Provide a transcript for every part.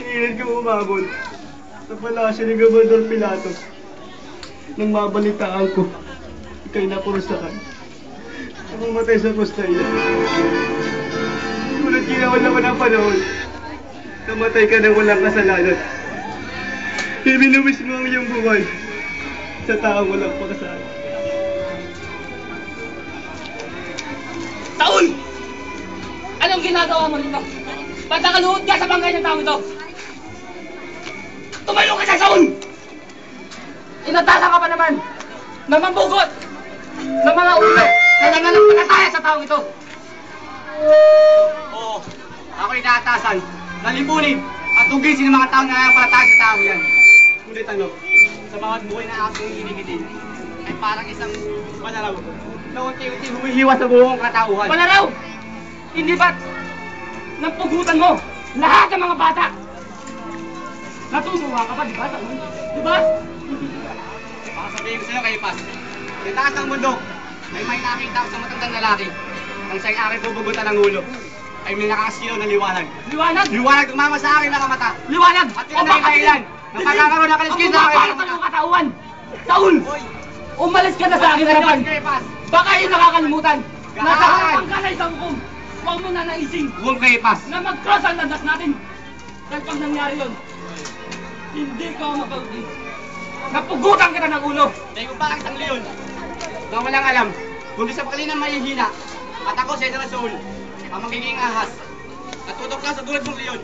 Sinilid ko umabol sa palasyo ni Gobernador Pilato. Nang mabalitaan ko, ika'y napurusakan. Namamatay sa krus na iyan. Ngunit ginawan naman ang panahon. Namatay ka ng walang kasalanan. Ibinuwis mo ang iyong buhay sa taong walang pagkasala. Saul! Anong ginagawa mo rito? Ba't nakaluhod ka sa bangkay ng taong ito? Tumayo ka sa Saul! Inatasan ka pa naman na mambugot ng mga ulo na nangalang pagkataya sa taong ito. Oo, ako'y inaatasan na lipunin at tugisin ng mga taong nananampalataya sa taong yan. Ngunit ano, sa bawat buhay na aking hinihitin ay parang isang malaraw na unti-unti humihiwas sa buong katauhan. Malaraw! Hindi ba't napugutan mo lahat ng mga bata? Natutuwa ka ba, di ba? Di ba? Baka sabihin ko sa'yo, Kaipas, sa taas ng mundo ay may nakita ako sa matandang lalaki nang siya'y aking pupugutan ng ulo ay may nakakasilaw na liwanag. Liwanag? Liwanag tumama sa aking nakamata. Liwanag? At yun na yung dahilan na pagkakaroon ng kaliskis na aking nakamata. Ang katauhan! Saul! Umalis ka na sa aking harapan! Baka yung nakakalimutan! Nasa harapan ka na isang hukom! Huwag mo na naising! Huwag Kaipas! Na mag-cross ang landas natin! Dahil pag nangyari yun, hindi ka mapag-uwi. Napugutan kita ng ulo! Dahil ko parang isang leon na walang alam, kundi sa pakalinang mahihina at ako sa General Saul, ang magiging ahas at tutok lang sa tulad mong leon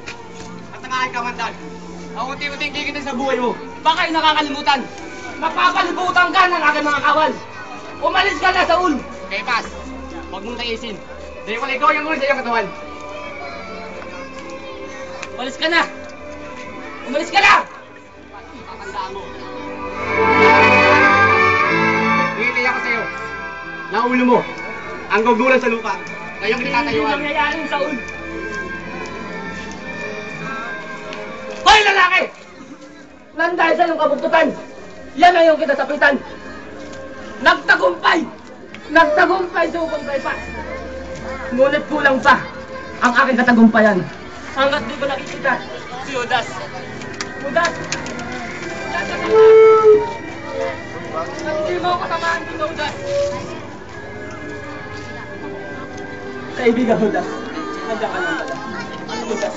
at ang aking kamandag. Ang unti-unting kikitin sa buhay mo. Baka yung nakakalimutan, napapalibutan ka ng aking mga kawal. Umalis ka na, Saul! Kaipas, huwag mong naisin. Dahil wala ikaw yung muna sa iyong katawan. Umalis ka na! Umalis ka na! Tatandaan mo. Hihintay ako sa'yo. Naulo mo ang gugulan sa lupa. Ngayong tinatayuan. Hindi nangyayari sa Saul. Hoy, lalaki! Nandahil sa iyong kabugtutan, yan ang iyong kinasapitan. Nagtagumpay! Nagtagumpay sa upang Kaipas. Ngunit kulang pa ang aking katagumpayan. Hanggat di ko nakikita si Judas. Judas! Judas ka naman! Hindi mo katamaan din, Judas! Kaibigan, Judas. Nandiyan ka lang pala. Judas.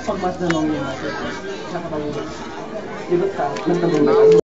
Pagmas na mong iyong natin. Nakapag-ugas. Libot ka, nagtagumpay.